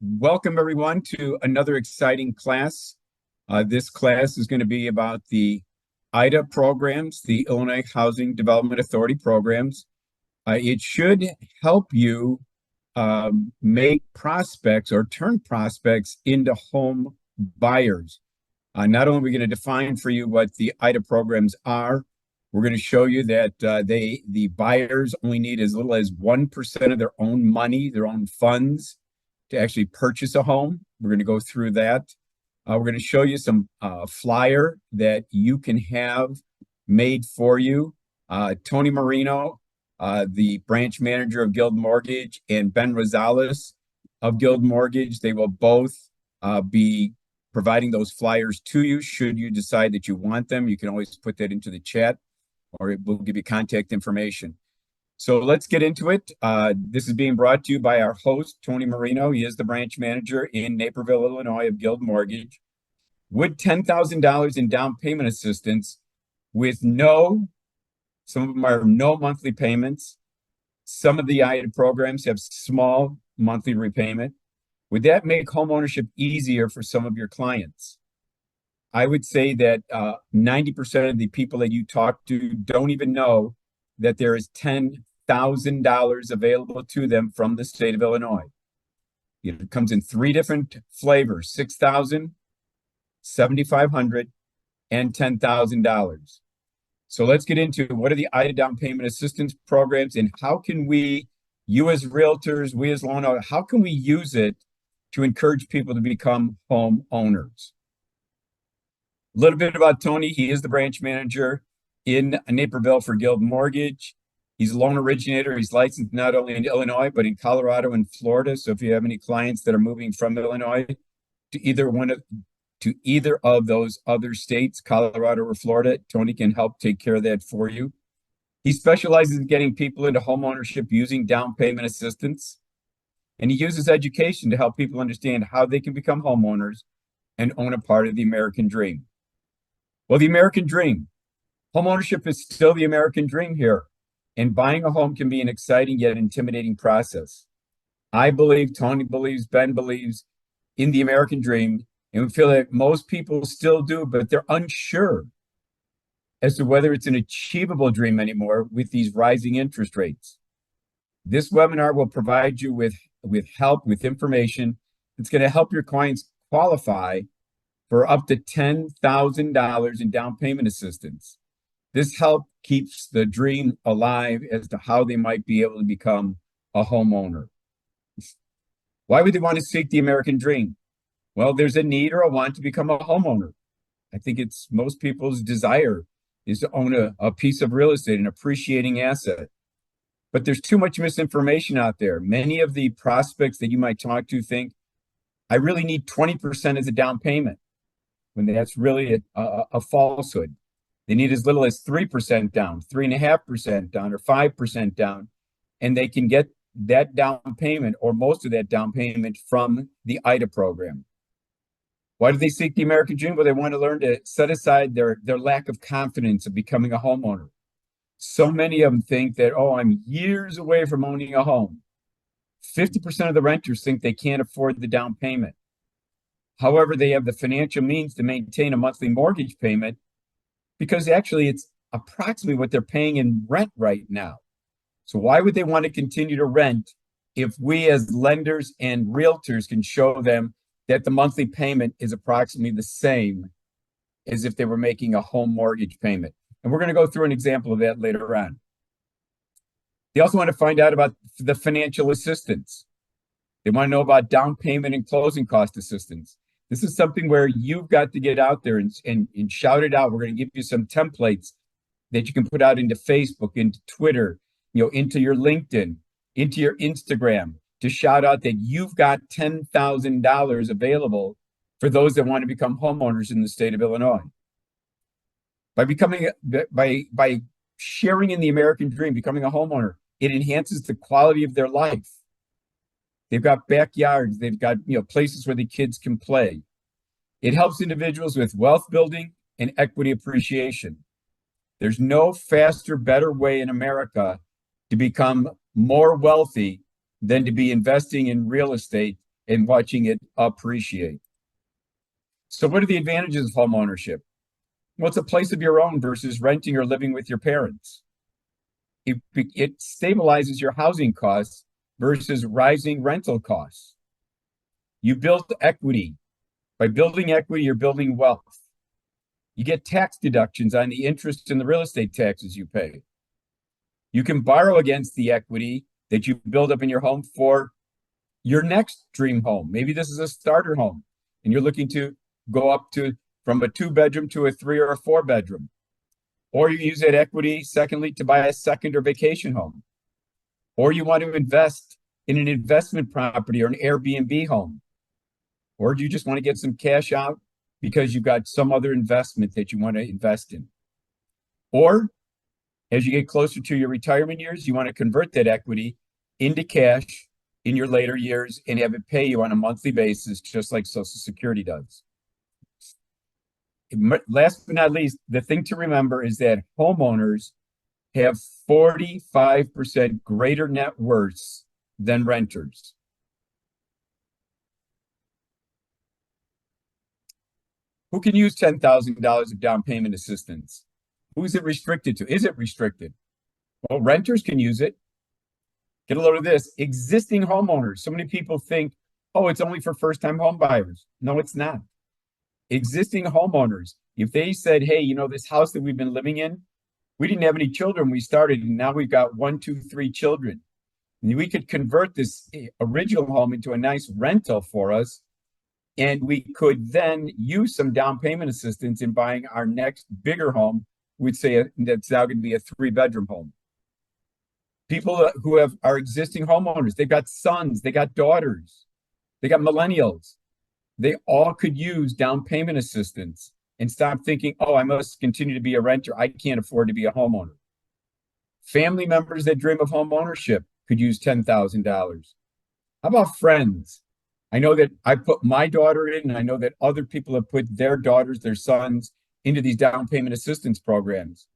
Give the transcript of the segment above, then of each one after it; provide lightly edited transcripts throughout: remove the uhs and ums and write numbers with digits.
Welcome everyone to another exciting class. This class is going to be about the IHDA programs, the Illinois Housing Development Authority programs. It should help you make prospects or turn prospects into home buyers. Not only are we going to define for you what the IHDA programs are, we're going to show you that the buyers only need as little as 1% of their own money, their own funds, to actually purchase a home. We're going to go through that. We're going to show you some flyer that you can have made for you. Tony Marino, the branch manager of Guild Mortgage, and Ben Rosales of Guild Mortgage, they will both be providing those flyers to you. Should you decide that you want them, you can always put that into the chat, or it will give you contact information. So let's get into it. This is being brought to you by our host, Tony Marino. He is the branch manager in Naperville, Illinois of Guild Mortgage. With $10,000 in down payment assistance, with some of them are no monthly payments. Some of the IHDA programs have small monthly repayment. Would that make homeownership easier for some of your clients? I would say that 90% of the people that you talk to don't even know that there is $10,000 available to them from the state of Illinois. It comes in three different flavors: $6,000, $7,500, and $10,000. So let's get into what are the IHDA down payment assistance programs, and how can we, you as realtors, we as loan owners, how can we use it to encourage people to become home owners? A little bit about Tony. He is the branch manager in Naperville for Guild Mortgage. He's a loan originator. He's licensed not only in Illinois, but in Colorado and Florida. So if you have any clients that are moving from Illinois to either of those other states, Colorado or Florida, Tony can help take care of that for you. He specializes in getting people into home ownership using down payment assistance. And he uses education to help people understand how they can become homeowners and own a part of the American dream. Well, the American dream. Homeownership is still the American dream here, and buying a home can be an exciting yet intimidating process. I believe, Tony believes, Ben believes in the American dream, and we feel that most people still do, but they're unsure as to whether it's an achievable dream anymore with these rising interest rates. This webinar will provide you with help, with information that's going to help your clients qualify for up to $10,000 in down payment assistance. This help keeps the dream alive as to how they might be able to become a homeowner. Why would they want to seek the American dream? Well, there's a need or a want to become a homeowner. I think it's most people's desire is to own a piece of real estate, an appreciating asset. But there's too much misinformation out there. Many of the prospects that you might talk to think, I really need 20% as a down payment, when that's really a falsehood. They need as little as 3% down, 3.5% down, or 5% down, and they can get that down payment or most of that down payment from the IHDA program. Why do they seek the American dream? Well, they want to learn to set aside their lack of confidence of becoming a homeowner. So many of them think that, oh, I'm years away from owning a home. 50% of the renters think they can't afford the down payment. However, they have the financial means to maintain a monthly mortgage payment, because actually it's approximately what they're paying in rent right now. So why would they want to continue to rent if we as lenders and realtors can show them that the monthly payment is approximately the same as if they were making a home mortgage payment? And we're going to go through an example of that later on. They also want to find out about the financial assistance. They want to know about down payment and closing cost assistance. This is something where you've got to get out there and shout it out. We're going to give you some templates that you can put out into Facebook, into Twitter, into your LinkedIn, into your Instagram, to shout out that you've got $10,000 available for those that want to become homeowners in the state of Illinois. By sharing in the American dream, becoming a homeowner, it enhances the quality of their life. They've got backyards. They've got places where the kids can play. It helps individuals with wealth building and equity appreciation. There's no faster, better way in America to become more wealthy than to be investing in real estate and watching it appreciate. So what are the advantages of home ownership? Well, it's a place of your own versus renting or living with your parents. It stabilizes your housing costs versus rising rental costs. You build equity. By building equity, you're building wealth. You get tax deductions on the interest and the real estate taxes you pay. You can borrow against the equity that you build up in your home for your next dream home. Maybe this is a starter home and you're looking to go up to from a 2-bedroom to a 3 or a 4-bedroom. Or you use that equity, secondly, to buy a second or vacation home. Or you want to invest in an investment property or an Airbnb home. Or do you just want to get some cash out because you've got some other investment that you want to invest in? Or as you get closer to your retirement years, you want to convert that equity into cash in your later years and have it pay you on a monthly basis, just like Social Security does. Last but not least, the thing to remember is that homeowners have 45% greater net worths than renters. Who can use $10,000 of down payment assistance? Who is it restricted to? Is it restricted? Well, renters can use it. Get a load of this. Existing homeowners. So many people think, oh, it's only for first-time home buyers. No, it's not. Existing homeowners, if they said, hey, you know, this house that we've been living in, we didn't have any children when we started, and now we've got 1, 2, 3 children. And we could convert this original home into a nice rental for us, and we could then use some down payment assistance in buying our next bigger home. We'd say that's now going to be a 3-bedroom home. People who are existing homeowners, they've got sons, they got daughters, they got millennials. They all could use down payment assistance and stop thinking, oh, I must continue to be a renter. I can't afford to be a homeowner. Family members that dream of home ownership could use $10,000. How about friends? I know that I put my daughter in, and I know that other people have put their daughters, their sons into these down payment assistance programs.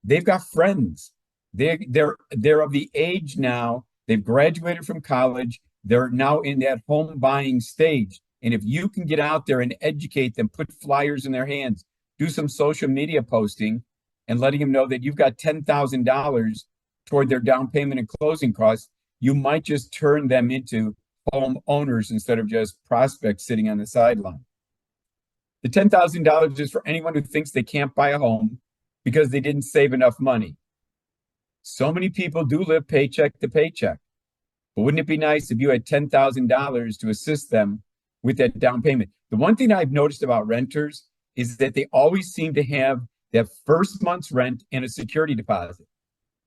They've got friends. They're of the age now. They've graduated from college. They're now in that home buying stage. And if you can get out there and educate them, put flyers in their hands, do some social media posting and letting them know that you've got $10,000 toward their down payment and closing costs, you might just turn them into home owners instead of just prospects sitting on the sideline. The $10,000 is for anyone who thinks they can't buy a home because they didn't save enough money. So many people do live paycheck to paycheck. But wouldn't it be nice if you had $10,000 to assist them with that down payment? The one thing I've noticed about renters is that they always seem to have that first month's rent and a security deposit.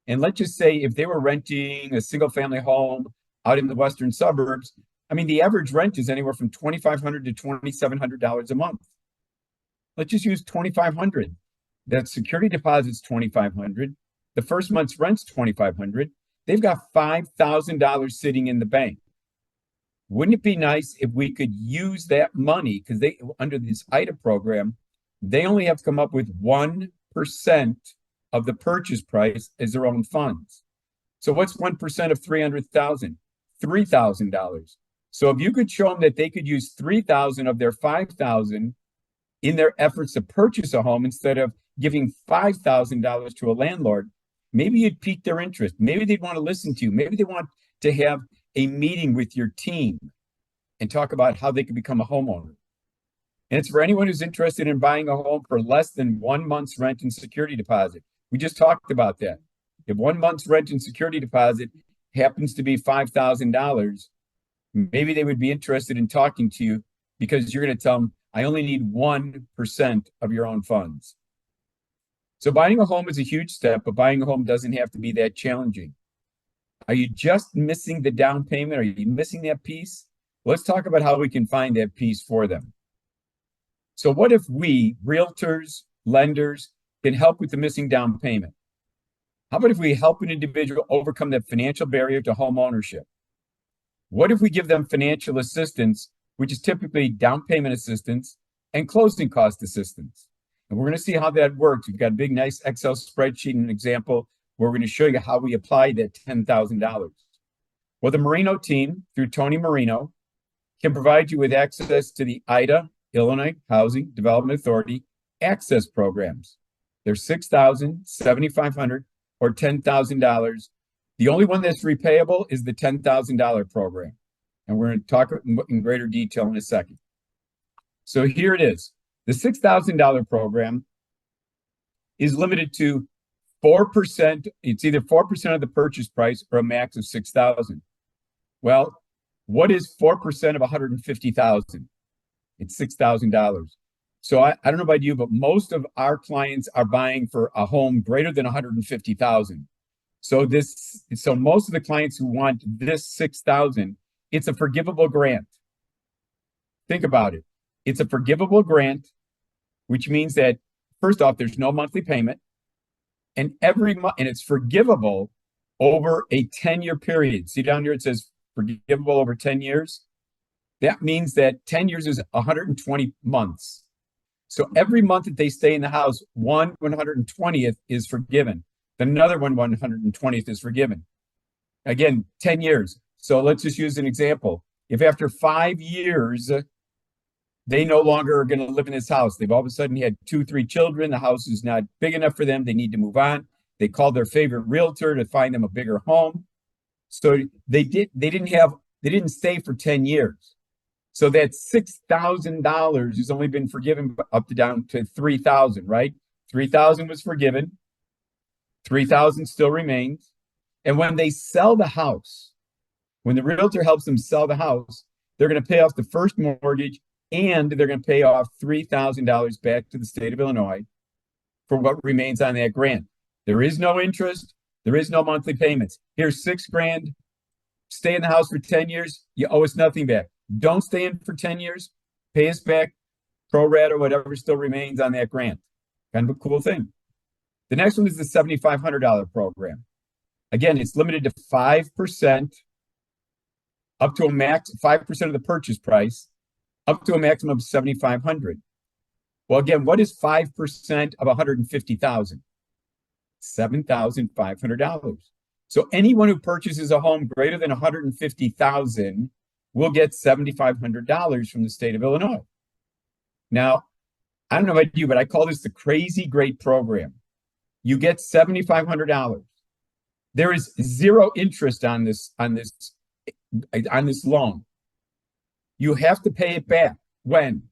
And let's just say if they were renting a single family home out in the western suburbs, I mean, the average rent is anywhere from $2,500 to $2,700 a month. Let's just use $2,500. That security deposit's $2,500. The first month's rent's $2,500. They've got $5,000 sitting in the bank. Wouldn't it be nice if we could use that money? Because they, under this IHDA program, they only have to come up with 1% of the purchase price as their own funds. So what's 1% of $300,000? $3,000. So if you could show them that they could use $3,000 of their $5,000 in their efforts to purchase a home instead of giving $5,000 to a landlord, maybe you'd pique their interest. Maybe they'd want to listen to you. Maybe they want to have a meeting with your team and talk about how they can become a homeowner. And it's for anyone who's interested in buying a home for less than 1 month's rent and security deposit. We just talked about that. If 1 month's rent and security deposit happens to be $5,000, maybe they would be interested in talking to you because you're going to tell them, I only need 1% of your own funds. So buying a home is a huge step, but buying a home doesn't have to be that challenging. Are you just missing the down payment? Are you missing that piece? Let's talk about how we can find that piece for them. So what if we, realtors, lenders, can help with the missing down payment? How about if we help an individual overcome that financial barrier to home ownership? What if we give them financial assistance, which is typically down payment assistance and closing cost assistance? And we're going to see how that works. We've got a big, nice Excel spreadsheet and an example where we're going to show you how we apply that $10,000. Well, the Marino team, through Tony Marino, can provide you with access to the IHDA, Illinois Housing Development Authority, access programs. They're $6,000, $7,500, or $10,000. The only one that's repayable is the $10,000 program. And we're going to talk in greater detail in a second. So here it is. The $6,000 program is limited to 4%. It's either 4% of the purchase price or a max of $6,000. Well, what is 4% of $150,000? It's $6,000. So I don't know about you, but most of our clients are buying for a home greater than $150,000. So most of the clients who want this $6,000, it's a forgivable grant. Think about it. It's a forgivable grant, which means that first off, there's no monthly payment, and every month, and it's forgivable over a 10-year period. See down here, it says forgivable over 10 years. That means that 10 years is 120 months. So every month that they stay in the house, 1/120th is forgiven. Another 1/120th is forgiven. Again, 10 years. So let's just use an example. If after 5 years, they no longer are going to live in this house, they've all of a sudden had 2, 3 children, the house is not big enough for them, they need to move on. They called their favorite realtor to find them a bigger home. So they didn't stay for 10 years. So that $6,000 has only been forgiven up to down to $3,000, right? $3,000 was forgiven. $3,000 still remains. And when they sell the house, when the realtor helps them sell the house, they're going to pay off the first mortgage and they're going to pay off $3,000 back to the state of Illinois for what remains on that grant. There is no interest. There is no monthly payments. Here's $6,000. Stay in the house for 10 years. You owe us nothing back. Don't stay in for 10 years. Pay us back pro rata, whatever still remains on that grant. Kind of a cool thing. The next one is the $7,500 program. Again, it's limited to 5%, up to a max 5% of the purchase price, up to a maximum of $7,500. Well, again, what is 5% of $150,000? $7,500. So anyone who purchases a home greater than $150,000 will get $7,500 from the state of Illinois. Now, I don't know about you, but I call this the crazy great program. You get $7,500. There is zero interest on this loan. You have to pay it back. When?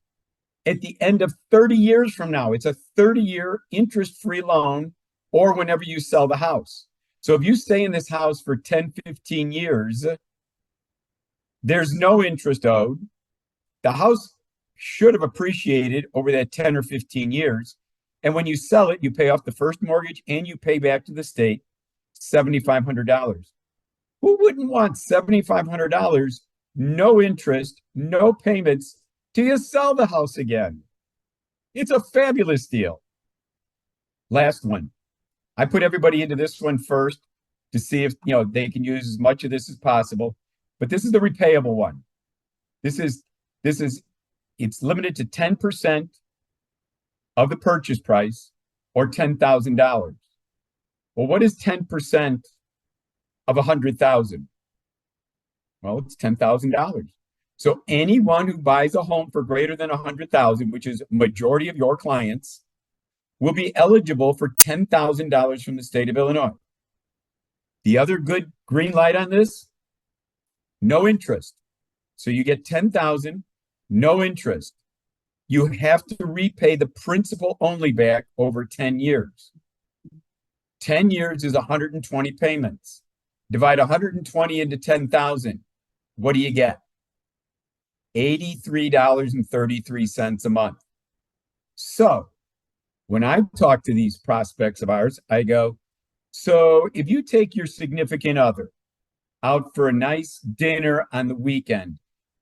At the end of 30 years from now. It's a 30-year interest-free loan, or whenever you sell the house. So if you stay in this house for 10, 15 years, there's no interest owed. The house should have appreciated over that 10 or 15 years. And when you sell it, you pay off the first mortgage and you pay back to the state $7,500. Who wouldn't want $7,500, no interest, no payments, till you sell the house again? It's a fabulous deal. Last one. I put everybody into this one first to see if they can use as much of this as possible. But this is the repayable one. It's limited to 10% of the purchase price or $10,000. Well, what is 10% of $100,000? Well, it's $10,000. So anyone who buys a home for greater than $100,000, which is majority of your clients, will be eligible for $10,000 from the state of Illinois. The other good green light on this, no interest. So you get $10,000, no interest. You have to repay the principal only back over 10 years. 10 years is 120 payments. Divide 120 into 10,000. What do you get? $83.33 a month. So when I talk to these prospects of ours, I go, so if you take your significant other out for a nice dinner on the weekend,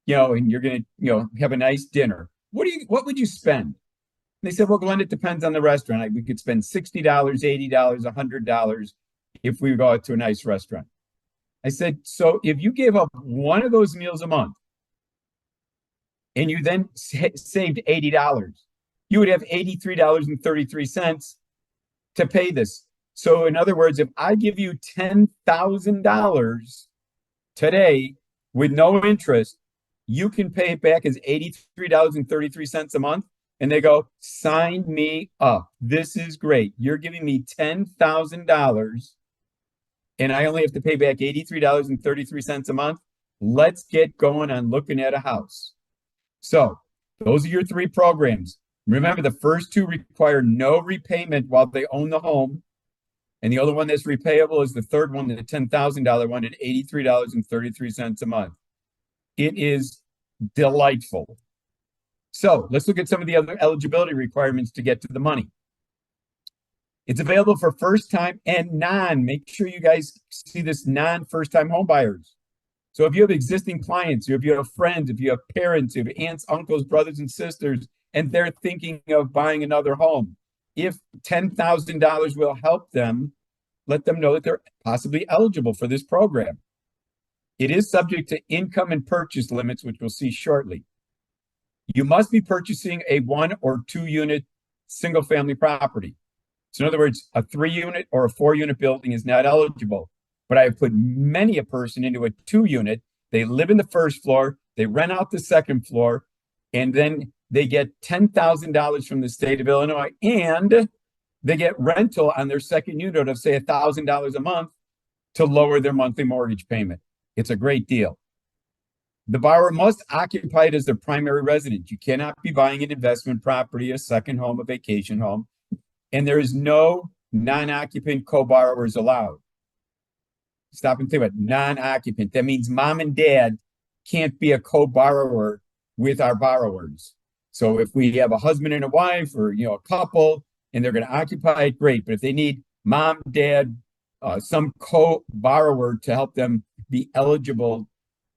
and you're going to, have a nice dinner, what would you spend? And they said, well, Glenn, it depends on the restaurant. We could spend $60, $80, $100 if we go out to a nice restaurant. I said, so if you gave up one of those meals a month and you then saved $80, you would have $83.33 to pay this. So in other words, if I give you $10,000 today with no interest, you can pay it back as $83.33 a month. And they go, sign me up. This is great. You're giving me $10,000 and I only have to pay back $83.33 a month. Let's get going on looking at a house. So those are your three programs. Remember, the first two require no repayment while they own the home. And the other one that's repayable is the third one, the $10,000 one at $83.33 a month. It is delightful. So let's look at some of the other eligibility requirements to get to the money. It's available for first-time and non. Make sure you guys see this, non-first-time home buyers. So if you have existing clients, if you have friends, if you have parents, if you have aunts, uncles, brothers, and sisters, and they're thinking of buying another home, if $10,000 will help them, let them know that they're possibly eligible for this program. It is subject to income and purchase limits, which we'll see shortly. You must be purchasing a 1 or 2 unit single family property. So in other words, a 3-unit or a 4-unit building is not eligible. But I have put many a person into a 2-unit. They live in the first floor, they rent out the second floor, and then they get $10,000 from the state of Illinois, and they get rental on their second unit of, say, $1,000 a month to lower their monthly mortgage payment. It's a great deal. The borrower must occupy it as their primary residence. You cannot be buying an investment property, a second home, a vacation home, and there is no non-occupant co-borrowers allowed. Stop and think about non-occupant. That means mom and dad can't be a co-borrower with our borrowers. So if we have a husband and a wife, or a couple, and they're going to occupy it, great. But if they need mom, dad, some co-borrower to help them be eligible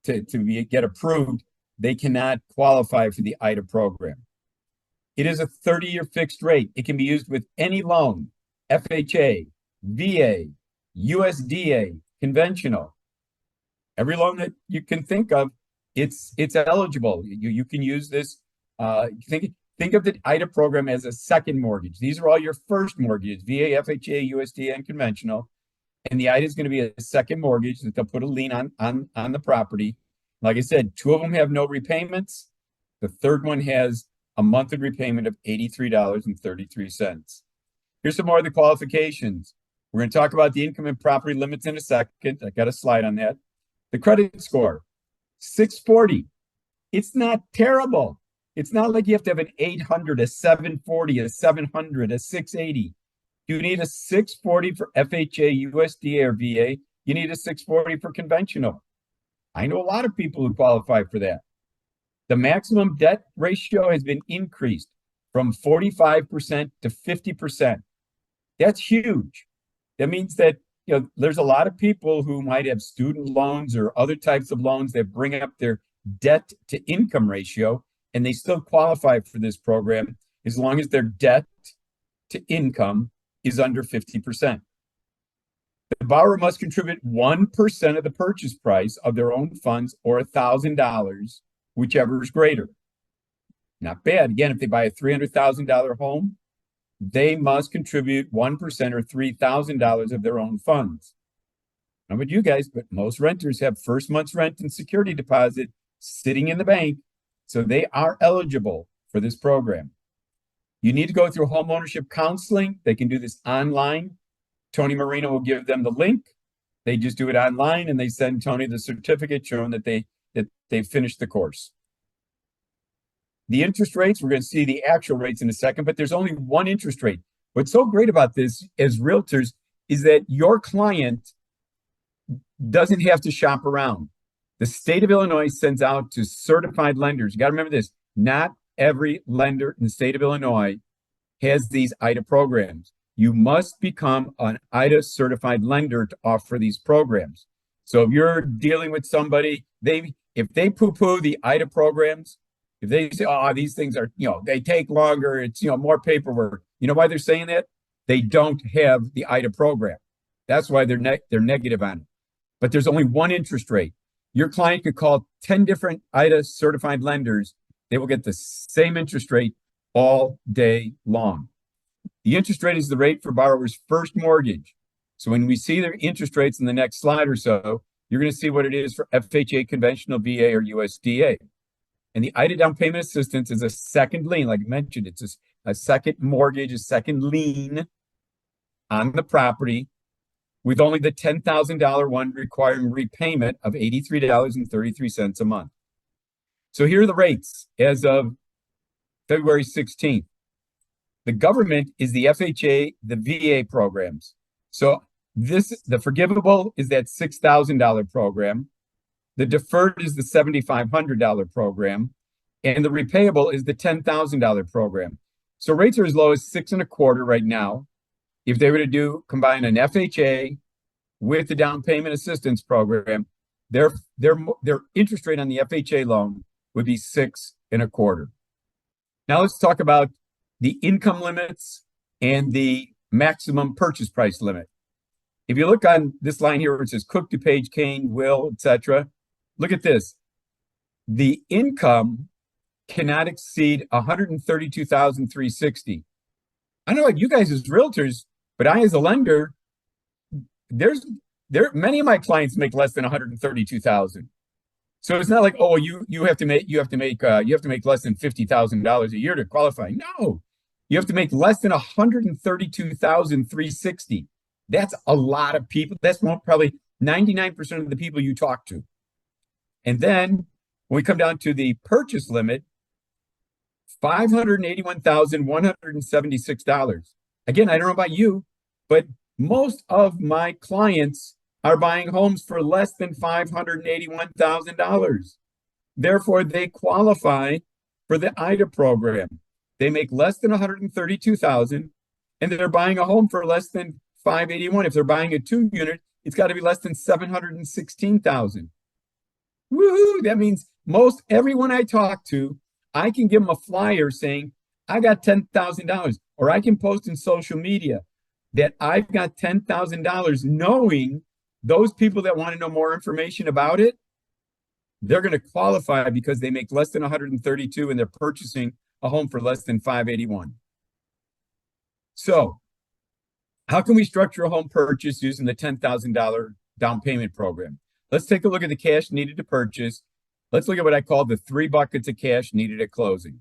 to get approved, they cannot qualify for the IHDA program. It is a 30-year fixed rate. It can be used with any loan, FHA, VA, USDA, conventional. Every loan that you can think of, it's eligible. You can use this. Think of the IHDA program as a second mortgage. These are all your first mortgages: VA, FHA, USDA, and conventional. And the IHDA is going to be a second mortgage that they'll put a lien on the property. Like I said, 2 of them have no repayments. The third one has a monthly repayment of $83.33. Here's some more of the qualifications. We're going to talk about the income and property limits in a second. I got a slide on that. The credit score, 640. It's not terrible. It's not like you have to have an 800, a 740, a 700, a 680. You need a 640 for FHA, USDA, or VA. You need a 640 for conventional. I know a lot of people who qualify for that. The maximum debt ratio has been increased from 45% to 50%. That's huge. That means that there's a lot of people who might have student loans or other types of loans that bring up their debt to income ratio, and they still qualify for this program as long as their debt to income is under 50%. The borrower must contribute 1% of the purchase price of their own funds, or $1,000, whichever is greater. Not bad. Again, if they buy a $300,000 home, they must contribute 1% or $3,000 of their own funds. Not about you guys, but most renters have first month's rent and security deposit sitting in the bank, so they are eligible for this program. You need to go through homeownership counseling. They can do this online. Tony Marino will give them the link. They just do it online, and they send Tony the certificate showing that they finished the course. The interest rates, we're going to see the actual rates in a second, but there's only one interest rate. What's so great about this as realtors is that your client doesn't have to shop around. The state of Illinois sends out to certified lenders. You got to remember this. Not every lender in the state of Illinois has these IHDA programs. You must become an IHDA certified lender to offer these programs. So if you're dealing with somebody, if they poo-poo the IHDA programs, if they say, oh, these things are, they take longer, it's, more paperwork. You know why they're saying that? They don't have the IHDA program. That's why they're negative on it. But there's only one interest rate. Your client could call 10 different IHDA certified lenders. They will get the same interest rate all day long. The interest rate is the rate for borrower's first mortgage. So when we see their interest rates in the next slide or so, you're going to see what it is for FHA, conventional, VA, or USDA. And the IDA down payment assistance is a second lien. Like I mentioned, it's a second mortgage, a second lien on the property, with only the $10,000 one requiring repayment of $83.33 a month. So here are the rates as of February 16th. The government is the FHA, the VA programs. So the forgivable is that $6,000 program. The deferred is the $7,500 program. And the repayable is the $10,000 program. So rates are as low as 6.25% right now. If they were to combine an FHA with the down payment assistance program, their interest rate on the FHA loan would be 6.25%. Now let's talk about the income limits and the maximum purchase price limit. If you look on this line here where it says Cook, DuPage, Kane, Will, etc., look at this. The income cannot exceed $132,360. I don't know about you guys as realtors, but I as a lender, many of my clients make less than $132,000. So it's not like, oh, you have to make less than $50,000 a year to qualify. No, you have to make less than $132,360. That's a lot of people. That's probably 99% of the people you talk to. And then when we come down to the purchase limit, $581,176. Again, I don't know about you, but most of my clients are buying homes for less than $581,000. Therefore, they qualify for the IDA program. They make less than $132,000, and they're buying a home for less than $581,000. If they're buying a 2-unit, it's got to be less than $716,000. Woohoo! That means everyone I talk to, I can give them a flyer saying, I got $10,000, or I can post in social media that I've got $10,000, knowing those people that want to know more information about it, they're going to qualify because they make less than $132,000 and they're purchasing a home for less than $581,000. So how can we structure a home purchase using the $10,000 down payment program? Let's take a look at the cash needed to purchase. Let's look at what I call the 3 buckets of cash needed at closing.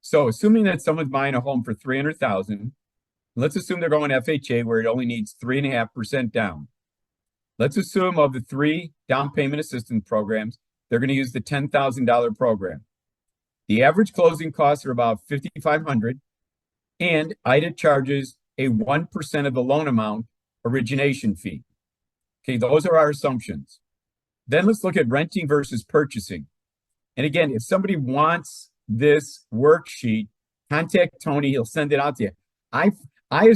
So assuming that someone's buying a home for $300,000, let's assume they're going FHA where it only needs 3.5% down. Let's assume of the 3 down payment assistance programs, they're going to use the $10,000 program. The average closing costs are about $5,500, and IDA charges a 1% of the loan amount origination fee. Okay, those are our assumptions. Then let's look at renting versus purchasing. And again, if somebody wants this worksheet, contact Tony. He'll send it out to you. If I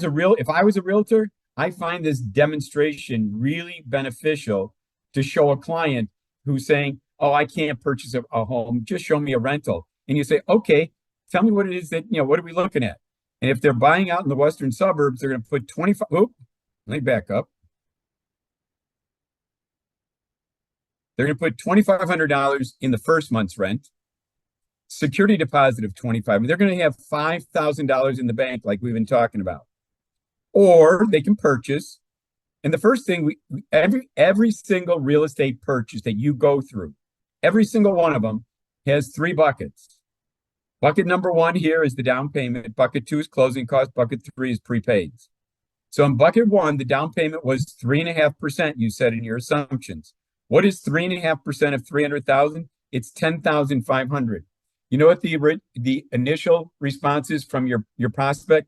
was a realtor, I find this demonstration really beneficial to show a client who's saying, oh, I can't purchase a home. Just show me a rental. And you say, okay, tell me what it is that, what are we looking at? And if they're buying out in the western suburbs, they're going to put let me back up. They're going to put $2,500 in the first month's rent, security deposit of $2,500. They're going to have $5,000 in the bank like we've been talking about. Or they can purchase. And the first thing, every single real estate purchase that you go through, every single one of them has 3 buckets. Bucket number 1 here is the down payment. Bucket 2 is closing costs. Bucket 3 is prepaid. So in bucket 1, the down payment was 3.5%, you said in your assumptions. What is 3.5% of 300,000? It's 10,500. You know what the initial response is from your prospect?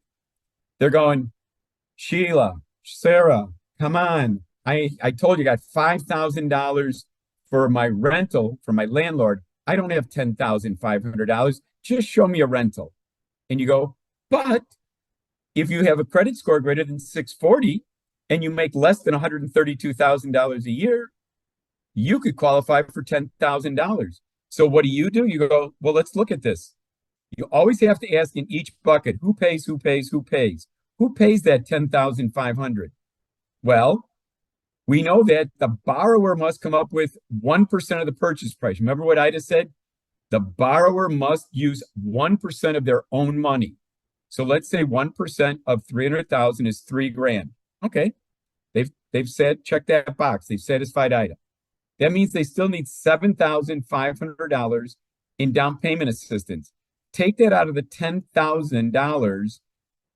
They're going, Sheila, Sarah, come on. I told you I got $5,000 for my rental, for my landlord. I don't have $10,500. Just show me a rental. And you go, but if you have a credit score greater than 640 and you make less than $132,000 a year, you could qualify for $10,000. So what do? You go, well, let's look at this. You always have to ask in each bucket, who pays, who pays, who pays? Who pays that $10,500? Well, we know that the borrower must come up with 1% of the purchase price. Remember what I just said? The borrower must use 1% of their own money. So let's say 1% of 300,000 is $3,000. Okay, they've said check that box. They've satisfied item. That means they still need $7,500 in down payment assistance. Take that out of the $10,000,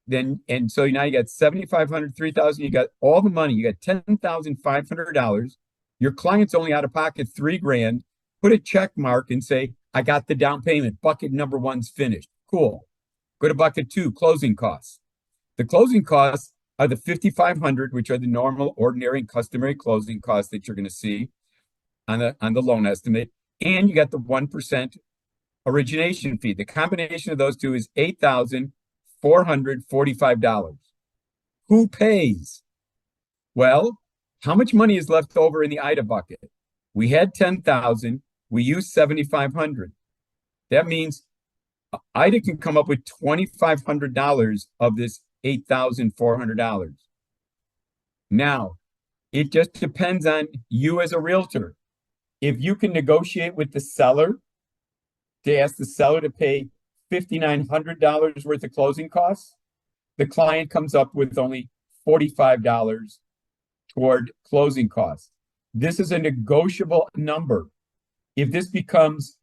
then, and so now you got 7,500, 3,000, you got all the money, you got $10,500. Your client's only out of pocket 3 grand. Put a check mark and say, I got the down payment. Bucket number one's finished. Cool. Go to bucket two, closing costs. The closing costs are the 5,500, which are the normal, ordinary, and customary closing costs that you're going to see on the loan estimate. And you got the 1% origination fee. The combination of those two is $8,445. Who pays? Well, how much money is left over in the IDA bucket? We had 10,000. We used 7,500. That means IDA can come up with $2,500 of this $8,400. Now, it just depends on you as a realtor. If you can negotiate with the seller to ask the seller to pay $5,900 worth of closing costs, the client comes up with only $45 toward closing costs. This is a negotiable number. If this becomes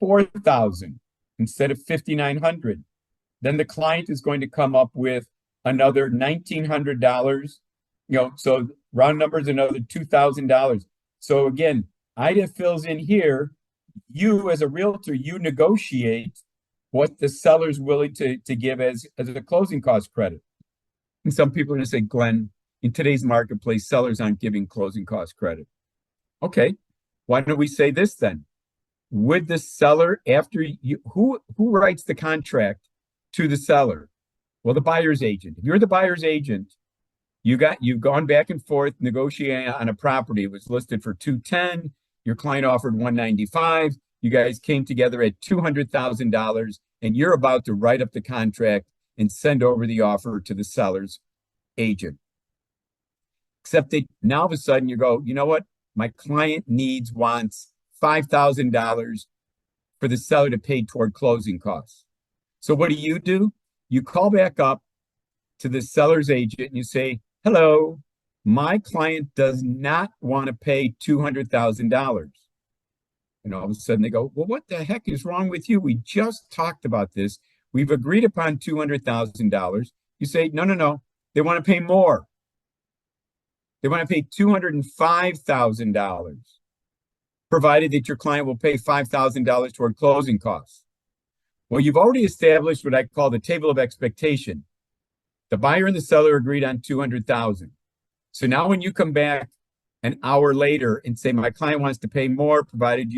$4,000 instead of $5,900, then the client is going to come up with another $1,900. So round numbers, another $2,000. So again, IDA fills in here. You as a realtor, you negotiate what the seller's willing to give as a closing cost credit. And some people are going to say, Glenn, in today's marketplace, sellers aren't giving closing cost credit. Okay, why don't we say this then? Would the seller, after you, who writes the contract to the seller? Well, the buyer's agent. If you're the buyer's agent, you've gone back and forth negotiating on a property. It was listed for 210. Your client offered 195. You guys came together at $200,000, and you're about to write up the contract and send over the offer to the seller's agent. Except that now all of a sudden you go, you know what? My client wants $5,000 for the seller to pay toward closing costs. So what do? You call back up to the seller's agent and you say, hello, my client does not want to pay $200,000. And all of a sudden they go, well, what the heck is wrong with you? We just talked about this. We've agreed upon $200,000. You say, no. They want to pay more. They want to pay $205,000, provided that your client will pay $5,000 toward closing costs. Well, you've already established what I call the table of expectation. The buyer and the seller agreed on $200,000. So now when you come back an hour later and say, my client wants to pay more, provided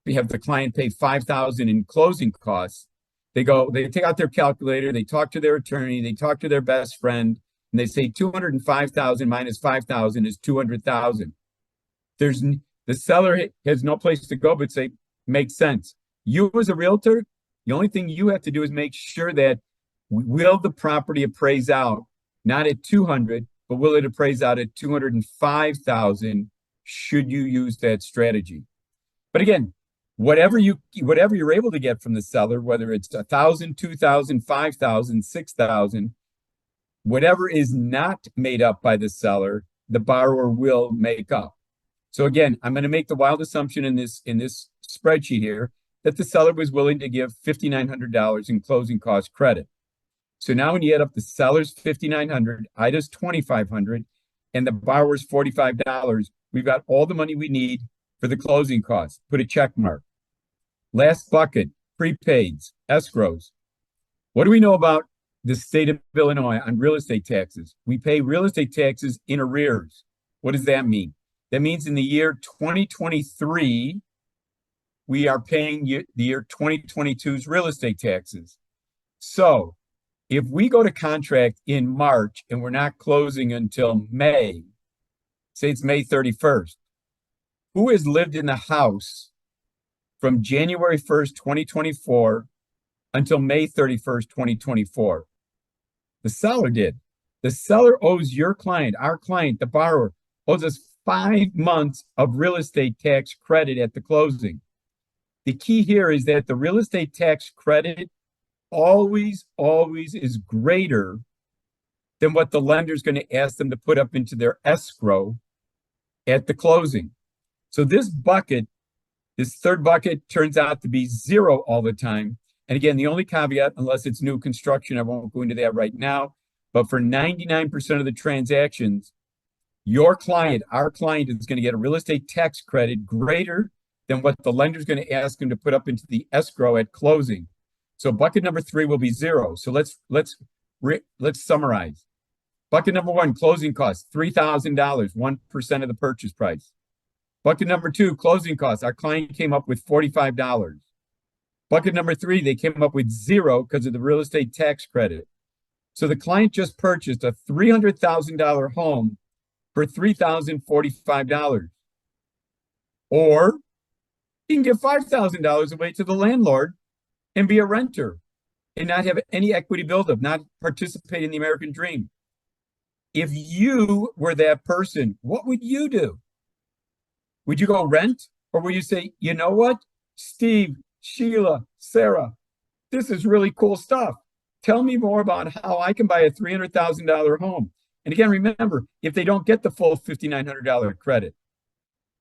we have the client pay $5,000 in closing costs, they take out their calculator, they talk to their attorney, they talk to their best friend, and they say 205,000 minus 5,000 is 200,000. The seller has no place to go but say, makes sense. You as a realtor, the only thing you have to do is make sure that will the property appraise out, not at 200, but will it appraise out at 205,000 should you use that strategy. But again, whatever you're able to get from the seller, whether it's 1,000, 2,000, 5,000, 6,000, whatever is not made up by the seller, the borrower will make up. So again, I'm going to make the wild assumption in this spreadsheet here that the seller was willing to give $5,900 in closing cost credit. So now when you add up the seller's $5,900, IDA's $2,500, and the borrower's $45, we've got all the money we need for the closing costs. Put a check mark. Last bucket, prepaids, escrows. What do we know about the state of Illinois on real estate taxes? We pay real estate taxes in arrears. What does that mean? That means in the year 2023, we are paying the year 2022's real estate taxes. So if we go to contract in March and we're not closing until May, say it's May 31st, who has lived in the house from January 1st, 2024 until May 31st, 2024? The seller did. The seller owes your client, our client, the borrower, owes us 5 months of real estate tax credit at the closing. The key here is that the real estate tax credit always is greater than what the lender is going to ask them to put up into their escrow at the closing. So this bucket This third bucket turns out to be zero all the time. And again, the only caveat, unless it's new construction, I won't go into that right now, but for 99% of the transactions, your client, our client, is going to get a real estate tax credit greater than what the lender is going to ask him to put up into the escrow at closing. So bucket number 3 will be zero. So let's summarize. Bucket number 1, closing costs, $3,000, 1% of the purchase price. Bucket number 2, closing costs. Our client came up with $45. Bucket number 3, they came up with zero because of the real estate tax credit. So the client just purchased a $300,000 home for $3,045. Or he can give $5,000 away to the landlord and be a renter and not have any equity buildup, not participate in the American dream. If you were that person, what would you do? Would you go rent? Or would you say, you know what, Steve, Sheila, Sarah, this is really cool stuff. Tell me more about how I can buy a $300,000 home. And again, remember, if they don't get the full $5,900 credit,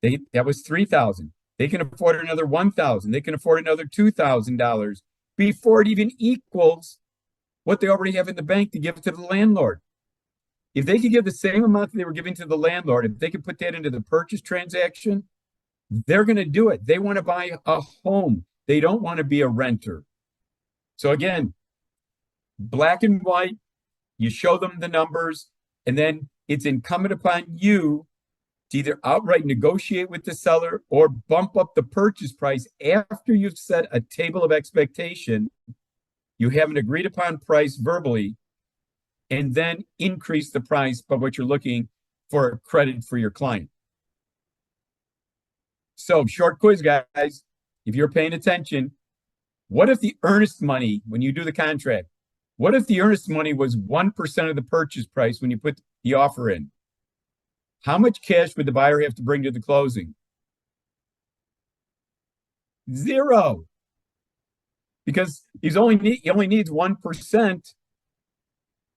that was $3,000. They can afford another $1,000. They can afford another $2,000 before it even equals what they already have in the bank to give to the landlord. If they could give the same amount that they were giving to the landlord, if they could put that into the purchase transaction, they're going to do it. They want to buy a home. They don't want to be a renter. So again, black and white, you show them the numbers, and then it's incumbent upon you to either outright negotiate with the seller or bump up the purchase price after you've set a table of expectation. You have an agreed upon price verbally, and then increase the price by what you're looking for credit for your client. So, short quiz, guys. If you're paying attention, what if the earnest money, when you do the contract, what if the earnest money was 1% of the purchase price when you put the offer in? How much cash would the buyer have to bring to the closing? Zero. Because he only needs 1%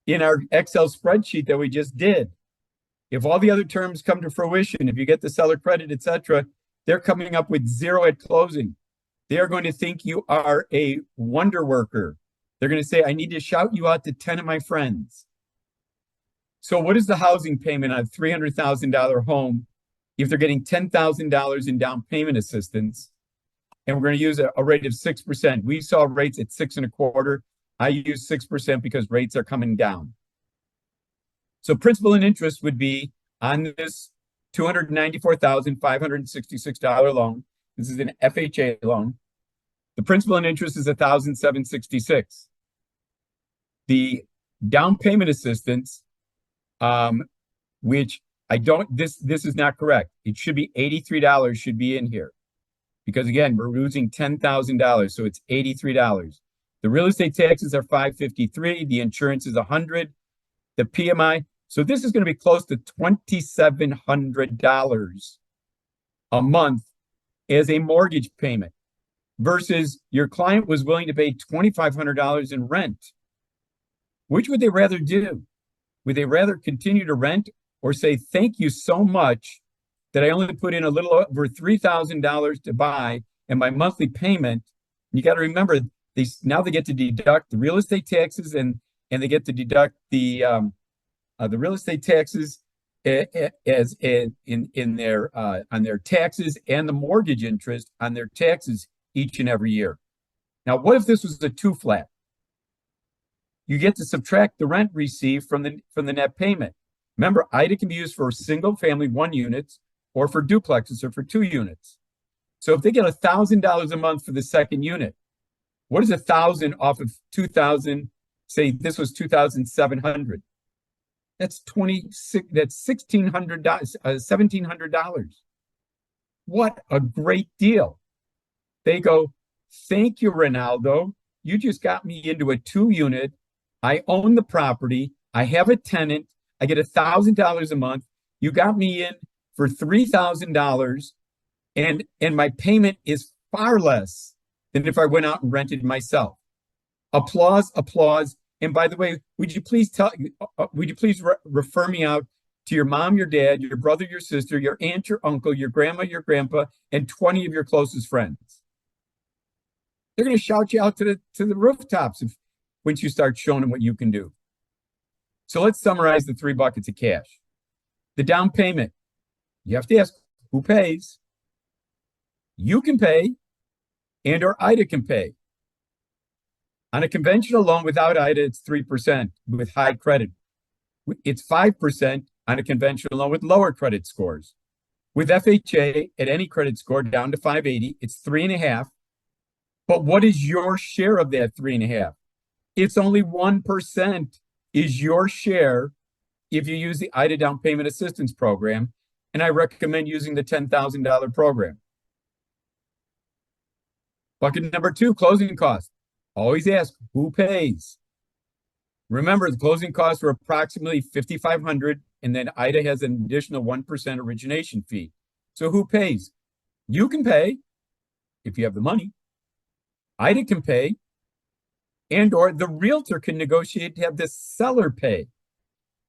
in our Excel spreadsheet that we just did. If all the other terms come to fruition, if you get the seller credit, etc., they're coming up with zero at closing. They are going to think you are a wonder worker. They're going to say, I need to shout you out to 10 of my friends. So what is the housing payment on a $300,000 home if they're getting $10,000 in down payment assistance? And we're going to use a rate of 6%. We saw rates at 6.25. I use 6% because rates are coming down. So principal and interest would be on this $294,566 loan. This is an FHA loan. The principal and interest is $1,766. The down payment assistance, which this is not correct. It should be $83 should be in here. Because again, we're losing $10,000, so it's $83. The real estate taxes are $553. The insurance is $100. The PMI. So this is going to be close to $2,700 a month as a mortgage payment versus your client was willing to pay $2,500 in rent. Which would they rather do? Would they rather continue to rent or say, thank you so much that I only put in a little over $3,000 to buy and my monthly payment? You got to remember, now they get to deduct the real estate taxes and they get to deduct the real estate taxes as in their on their taxes and the mortgage interest on their taxes each and every year. Now, what if this was a 2-flat? You get to subtract the rent received from the net payment. Remember, IHDA can be used for single family 1 units or for duplexes or for 2 units. So if they get $1,000 a month for the second unit, what is 1,000 off of 2,000? Say this was 2,700. That's $1,600, $1,700. What a great deal. They go, thank you, Ronaldo. You just got me into a 2-unit. I own the property. I have a tenant. I get $1,000 a month. You got me in for $3,000, and my payment is far less than if I went out and rented myself. Applause, applause. And by the way, would you please refer me out to your mom, your dad, your brother, your sister, your aunt, your uncle, your grandma, your grandpa, and 20 of your closest friends. They're going to shout you out to the rooftops once you start showing them what you can do. So let's summarize the three buckets of cash. The down payment. You have to ask who pays. You can pay, and or IDA can pay. On a conventional loan without IDA, it's 3% with high credit. It's 5% on a conventional loan with lower credit scores. With FHA at any credit score down to 580, it's 3.5%. But what is your share of that 3.5%? It's only 1% is your share if you use the IDA down payment assistance program. And I recommend using the $10,000 program. Bucket number 2, closing costs. Always ask who pays. Remember, the closing costs are approximately $5,500, and then IDA has an additional 1% origination fee. So who pays? You can pay if you have the money. IDA can pay, and or the realtor can negotiate to have the seller pay.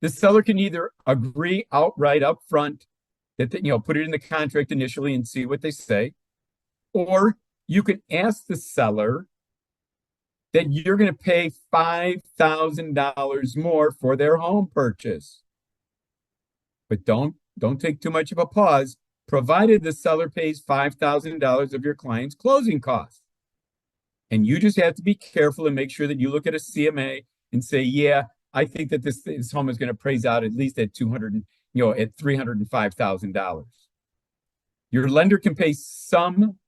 The seller can either agree outright up front that put it in the contract initially and see what they say, or you can ask the seller that you're going to pay $5,000 more for their home purchase. But don't take too much of a pause, provided the seller pays $5,000 of your client's closing costs. And you just have to be careful and make sure that you look at a CMA and say, yeah, I think that this home is going to appraise out at least at $305,000. Your lender can pay some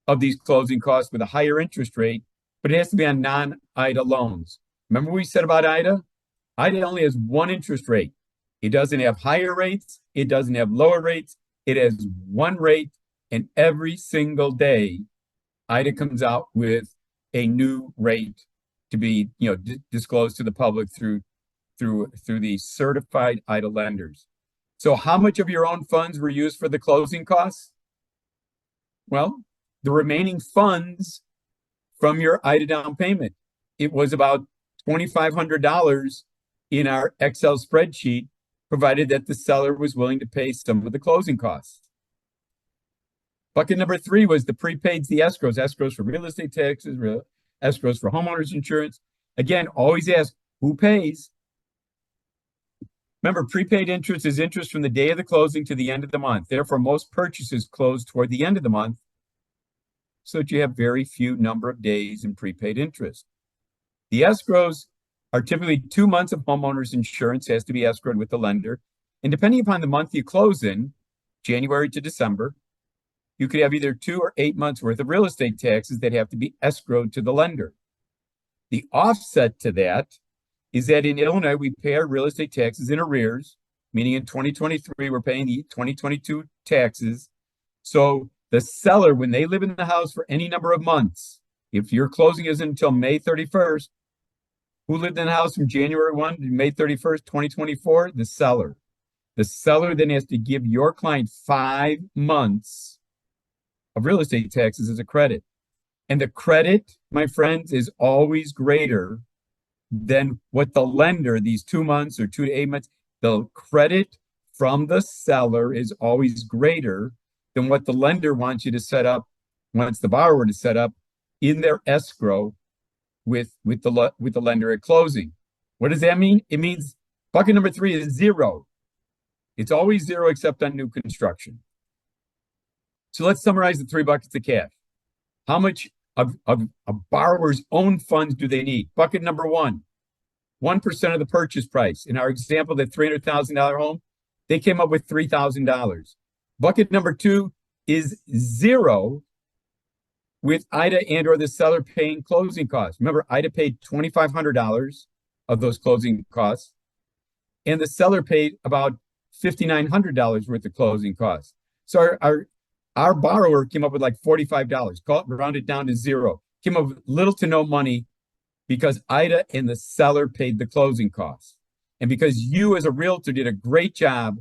of these closing costs with a higher interest rate, but it has to be on non-IDA loans. Remember what we said about IDA? IDA only has one interest rate. It doesn't have higher rates. It doesn't have lower rates. It has one rate, and every single day, IDA comes out with a new rate to be, disclosed to the public through the certified IDA lenders. So how much of your own funds were used for the closing costs? Well, the remaining funds from your IDA down payment, it was about $2,500 in our Excel spreadsheet, provided that the seller was willing to pay some of the closing costs. Bucket number 3 was the prepaids, the escrows for real estate taxes, escrows for homeowners insurance. Again, always ask who pays. Remember, prepaid interest is interest from the day of the closing to the end of the month. Therefore, most purchases close toward the end of the month, so that you have very few number of days in prepaid interest. The escrows are typically 2 months of homeowners insurance has to be escrowed with the lender. And depending upon the month you close in, January to December, you could have either 2 or 8 months worth of real estate taxes that have to be escrowed to the lender. The offset to that is that in Illinois, we pay our real estate taxes in arrears, meaning in 2023, we're paying the 2022 taxes. So the seller, when they live in the house for any number of months, if your closing isn't until May 31st, who lived in the house from January 1 to May 31st, 2024? The seller. The seller then has to give your client 5 months of real estate taxes as a credit. And the credit, my friends, is always greater than what the lender, these 2 months or 2 to 8 months, the credit from the seller is always greater than what the lender wants you to set up, wants the borrower to set up in their escrow with the lender at closing. What does that mean? It means bucket number 3 is 0. It's always 0 except on new construction. So let's summarize the 3 buckets of cash. How much of a borrower's own funds do they need? Bucket number 1, 1% of the purchase price. In our example, that $300,000 home, they came up with $3,000. Bucket number 2 is 0 with IDA and or the seller paying closing costs. Remember, IDA paid $2,500 of those closing costs, and the seller paid about $5,900 worth of closing costs. So our borrower came up with like $45, rounded down to 0, came up with little to no money because IDA and the seller paid the closing costs. And because you as a realtor did a great job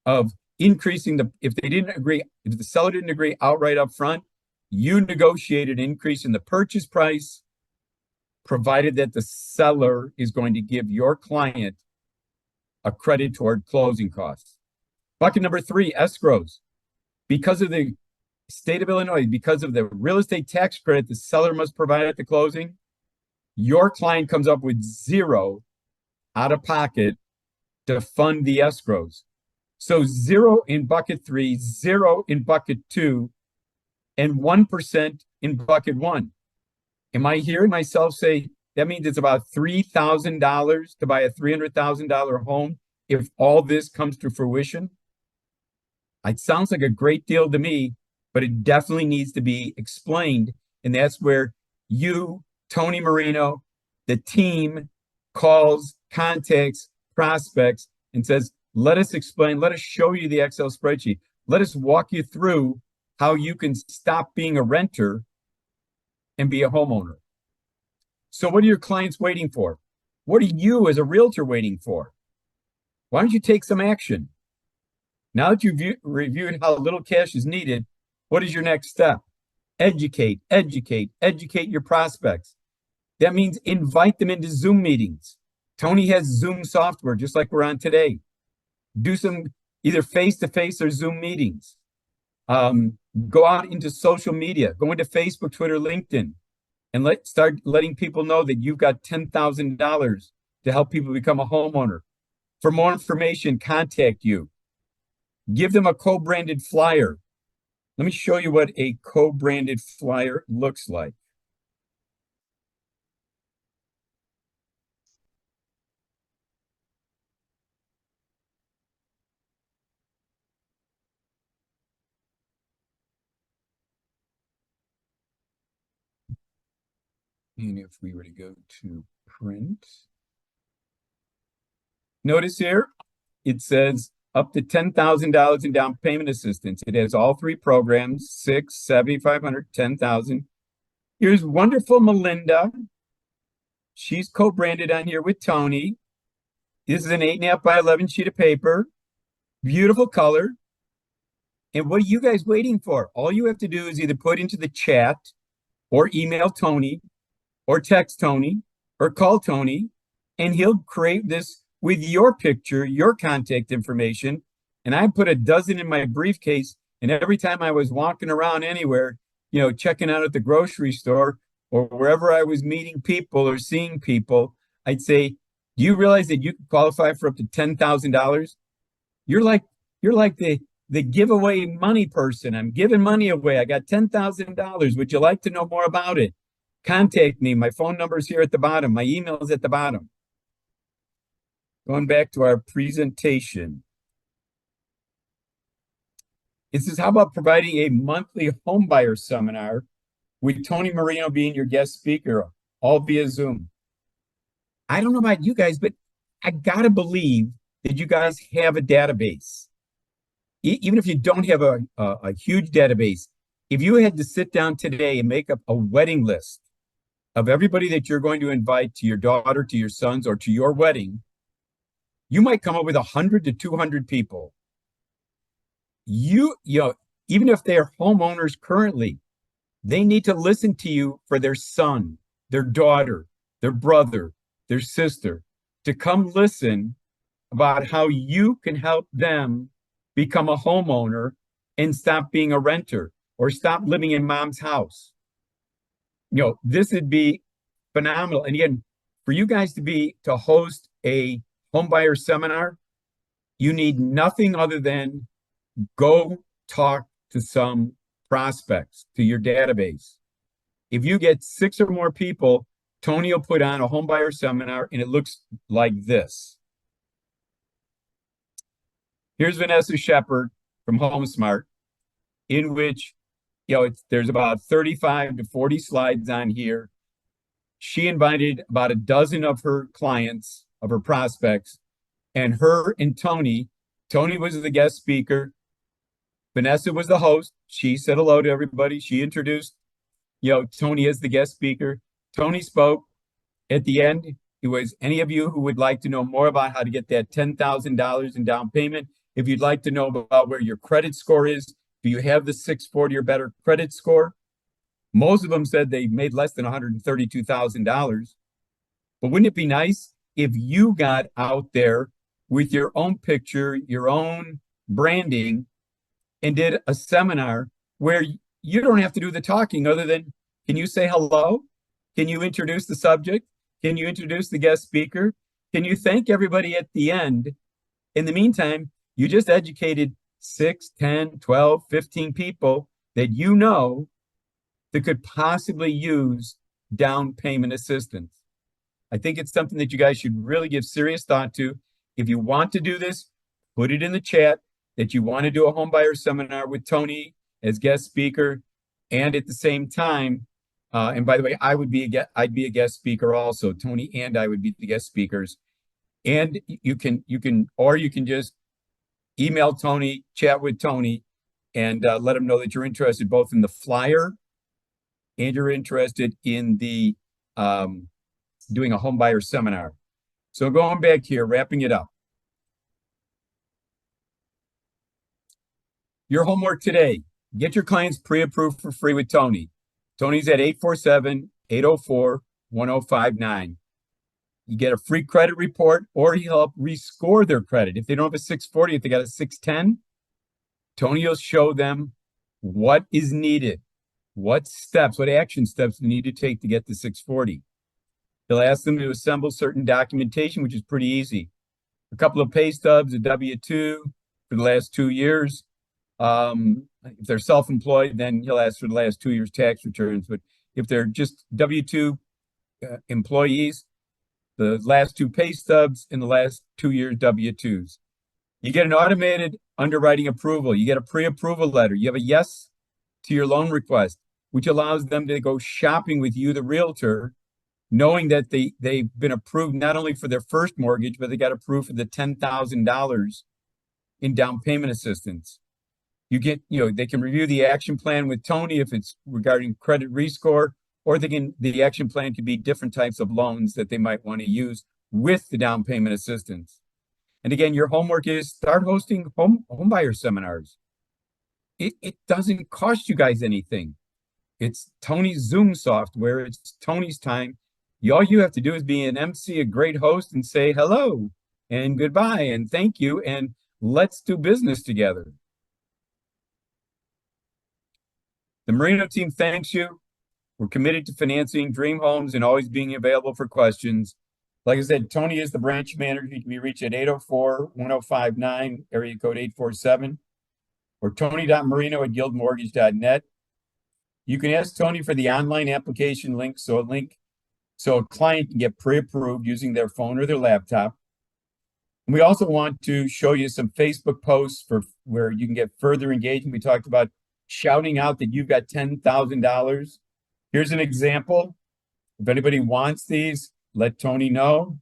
of increasing if the seller didn't agree outright up front, you negotiated an increase in the purchase price, provided that the seller is going to give your client a credit toward closing costs. Bucket number 3, escrows. Because of the state of Illinois, because of the real estate tax credit the seller must provide at the closing, your client comes up with zero out of pocket to fund the escrows. So 0 in bucket 3, 0 in bucket 2, and 1% in bucket 1. Am I hearing myself say that means it's about $3,000 to buy a $300,000 home if all this comes to fruition? It sounds like a great deal to me, but it definitely needs to be explained. And that's where you, Tony Marino, the team calls, contacts, prospects, and says, let us explain, let us show you the Excel spreadsheet. Let us walk you through how you can stop being a renter and be a homeowner. So what are your clients waiting for? What are you as a realtor waiting for? Why don't you take some action? Now that you've reviewed how little cash is needed, what is your next step? Educate, educate, educate your prospects. That means invite them into Zoom meetings. Tony has Zoom software, just like we're on today. Do some either face-to-face or Zoom meetings. Go out into social media, go into Facebook, Twitter, LinkedIn, and start letting people know that you've got $10,000 to help people become a homeowner. For more information, contact you. Give them a co-branded flyer. Let me show you what a co-branded flyer looks like. And if we were to go to print, notice here, it says up to $10,000 in down payment assistance. It has all 3 programs, 6, 7,500, 10,000. Here's wonderful Melinda. She's co-branded on here with Tony. This is an 8.5 by 11 sheet of paper. Beautiful color. And what are you guys waiting for? All you have to do is either put into the chat or email Tony or text Tony or call Tony, and he'll create this with your picture, your contact information. And I put a dozen in my briefcase, and every time I was walking around anywhere, checking out at the grocery store or wherever I was meeting people or seeing people, I'd say, do you realize that you can qualify for up to $10,000? You're like the giveaway money person. I'm giving money away. I got $10,000. Would you like to know more about it? Contact me. My phone number is here at the bottom. My email is at the bottom. Going back to our presentation. It says, how about providing a monthly homebuyer seminar with Tony Marino being your guest speaker, all via Zoom? I don't know about you guys, but I gotta believe that you guys have a database. Even if you don't have a huge database, if you had to sit down today and make up a wedding list of everybody that you're going to invite to your daughter, to your sons, or to your wedding, you might come up with 100 to 200 people. Even if they're homeowners currently, they need to listen to you for their son, their daughter, their brother, their sister, to come listen about how you can help them become a homeowner and stop being a renter or stop living in mom's house. This would be phenomenal. And again, for you guys to host a homebuyer seminar, you need nothing other than go talk to some prospects, to your database. If you get 6 or more people, Tony will put on a homebuyer seminar, and it looks like this. Here's Vanessa Shepard from HomeSmart, in which there's about 35 to 40 slides on here. She invited about a dozen of her clients, of her prospects, and her and Tony was the guest speaker. Vanessa was the host. She said hello to everybody. She introduced, Tony as the guest speaker. Tony spoke. At the end, it was, any of you who would like to know more about how to get that $10,000 in down payment, if you'd like to know about where your credit score is, do you have the 640 or better credit score? Most of them said they made less than $132,000. But wouldn't it be nice if you got out there with your own picture, your own branding, and did a seminar where you don't have to do the talking other than, can you say hello? Can you introduce the subject? Can you introduce the guest speaker? Can you thank everybody at the end? In the meantime, you just educated 6, 10, 12, 15 people that you know that could possibly use down payment assistance. I think it's something that you guys should really give serious thought to. If you want to do this, put it in the chat that you want to do a home buyer seminar with Tony as guest speaker, and at the same time, and by the way, I'd be a guest speaker also. Tony and I would be the guest speakers. And you can just email Tony, chat with Tony, and let him know that you're interested both in the flyer and you're interested in the doing a home buyer seminar. So going back here, wrapping it up. Your homework today, get your clients pre-approved for free with Tony. Tony's at 847-804-1059. You get a free credit report, or he'll help rescore their credit. If they don't have a 640, if they got a 610, Tony will show them what is needed, what action steps they need to take to get the 640. He'll ask them to assemble certain documentation, which is pretty easy. A couple of pay stubs, a W-2 for the last 2 years. If they're self-employed, then he'll ask for the last 2 years' tax returns. But if they're just W-2 employees, the last 2 pay stubs and the last 2 years W-2s. You get an automated underwriting approval. You get a pre-approval letter. You have a yes to your loan request, which allows them to go shopping with you, the realtor, knowing that they've been approved not only for their first mortgage, but they got approved for the $10,000 in down payment assistance. They can review the action plan with Tony if it's regarding credit rescore, or the action plan could be different types of loans that they might want to use with the down payment assistance. And again, your homework is start hosting home buyer seminars. It doesn't cost you guys anything. It's Tony's Zoom software. It's Tony's time. All you have to do is be an MC, a great host, and say hello and goodbye and thank you, and let's do business together. The Marino team thanks you. We're committed to financing dream homes and always being available for questions. Like I said, Tony is the branch manager. He can be reached at 804-1059, area code 847, or tony.marino@guildmortgage.net. You can ask Tony for the online application link, so a client can get pre-approved using their phone or their laptop. And we also want to show you some Facebook posts where you can get further engagement. We talked about shouting out that you've got $10,000. Here's an example. If anybody wants these, let Tony know.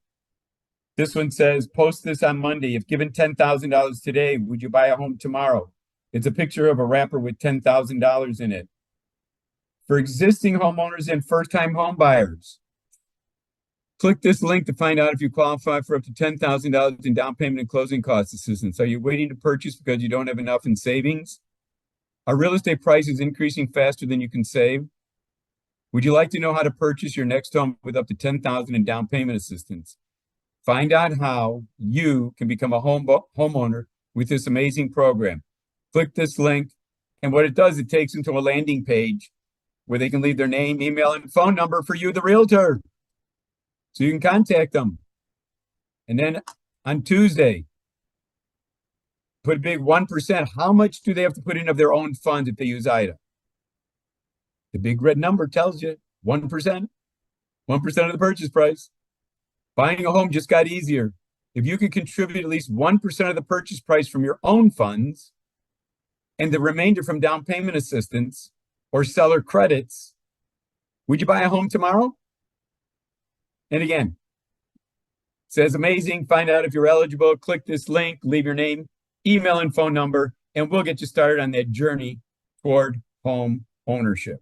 This one says, post this on Monday. If given $10,000 today, would you buy a home tomorrow? It's a picture of a wrapper with $10,000 in it. For existing homeowners and first-time home buyers, click this link to find out if you qualify for up to $10,000 in down payment and closing cost assistance. Are you waiting to purchase because you don't have enough in savings? Are real estate prices increasing faster than you can save? Would you like to know how to purchase your next home with up to $10,000 in down payment assistance? Find out how you can become a homeowner with this amazing program. Click this link, and what it does, it takes them to a landing page where they can leave their name, email, and phone number for you, the realtor, so you can contact them. And then on Tuesday, put a big 1%. How much do they have to put in of their own funds if they use IHDA? The big red number tells you 1%, 1% of the purchase price. Buying a home just got easier. If you could contribute at least 1% of the purchase price from your own funds and the remainder from down payment assistance or seller credits, would you buy a home tomorrow? And again, it says amazing. Find out if you're eligible. Click this link, leave your name, email, and phone number, and we'll get you started on that journey toward home ownership.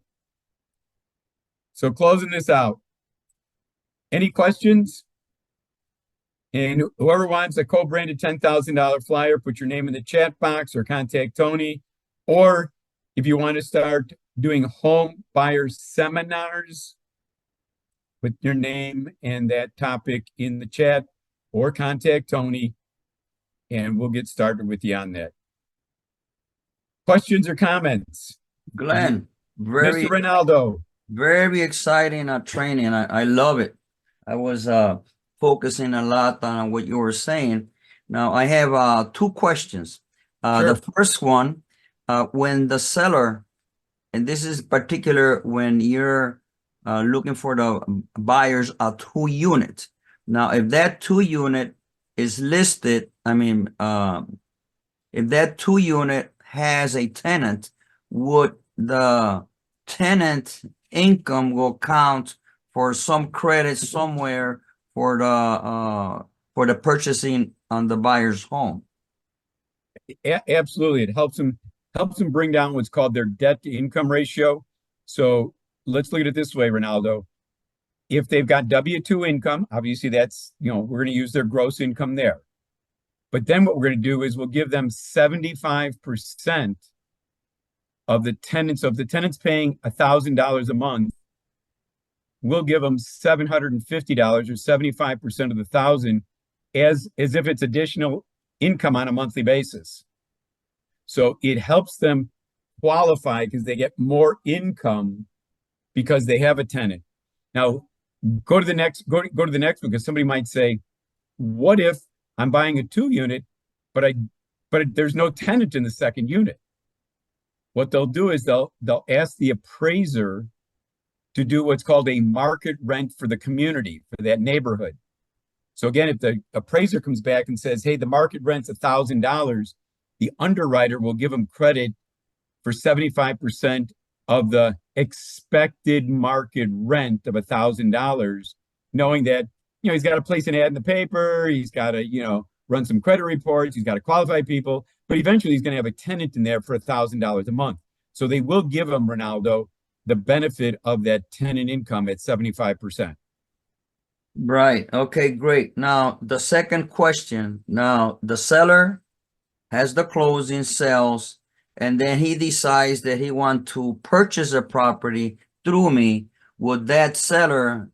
So closing this out, any questions? And whoever wants a co-branded $10,000 flyer, put your name in the chat box or contact Tony. Or if you want to start doing home buyer seminars, put your name and that topic in the chat or contact Tony. and we'll get started with you on that. Questions or comments? Glenn, Mr. very, Ronaldo. very exciting training. I love it. I was focusing a lot on what you were saying. Now I have two questions. The Sure. first one, when the seller, and this is particular when you're looking for the buyers a 2 unit. Now, if that 2 unit is listed, if that 2 unit has a tenant, would the tenant income will count for some credit somewhere for the purchasing on the buyer's home? Absolutely. It helps them bring down what's called their debt to income ratio. So let's look at it this way, Ronaldo. If they've got W-2 income, obviously that's, we're going to use their gross income there. But then what we're going to do is we'll give them 75% of the tenants. So if the tenant's paying $1,000 a month, we'll give them $750 or 75% of the thousand as if it's additional income on a monthly basis. So it helps them qualify because they get more income because they have a tenant. Now, go to the next because somebody might say, what if I'm buying a 2 unit, but there's no tenant in the second unit? What they'll do is they'll ask the appraiser to do what's called a market rent for the community, for that neighborhood. So again, if the appraiser comes back and says, hey, the market rent's $1,000, the underwriter will give them credit for 75% of the expected market rent of $1,000, knowing that, he's got to place an ad in the paper, he's got to, run some credit reports, he's got to qualify people, but eventually he's going to have a tenant in there for $1,000 a month. So they will give him, Ronaldo, the benefit of that tenant income at 75%. Right. Okay, great. Now, the second question. Now, the seller has the closing, sells, and then he decides that he wants to purchase a property through me. Would that seller,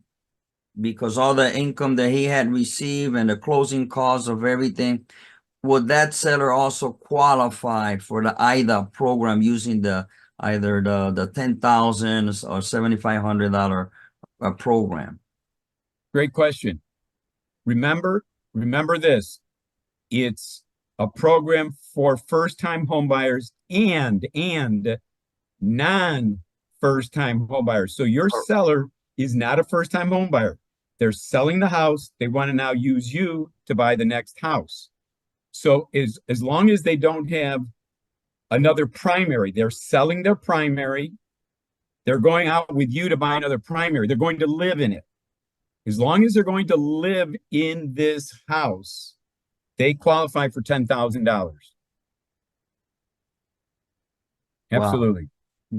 because all the income that he had received and the closing costs of everything, would that seller also qualify for the IHDA program using either the $10,000 or $7,500 program? Great question. Remember this. It's a program for first-time homebuyers and non-first-time homebuyers. So your seller is not a first-time homebuyer. They're selling the house. They want to now use you to buy the next house. So as long as they don't have another primary, they're selling their primary. They're going out with you to buy another primary. They're going to live in it. As long as they're going to live in this house, they qualify for $10,000. Wow. Absolutely.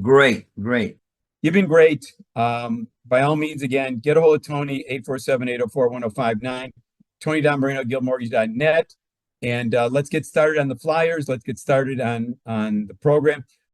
Great, great. You've been great. By all means, again, get a hold of Tony, 847-804-1059, Tony.Moreno@guildmortgage.net. And let's get started on the flyers. Let's get started on the program.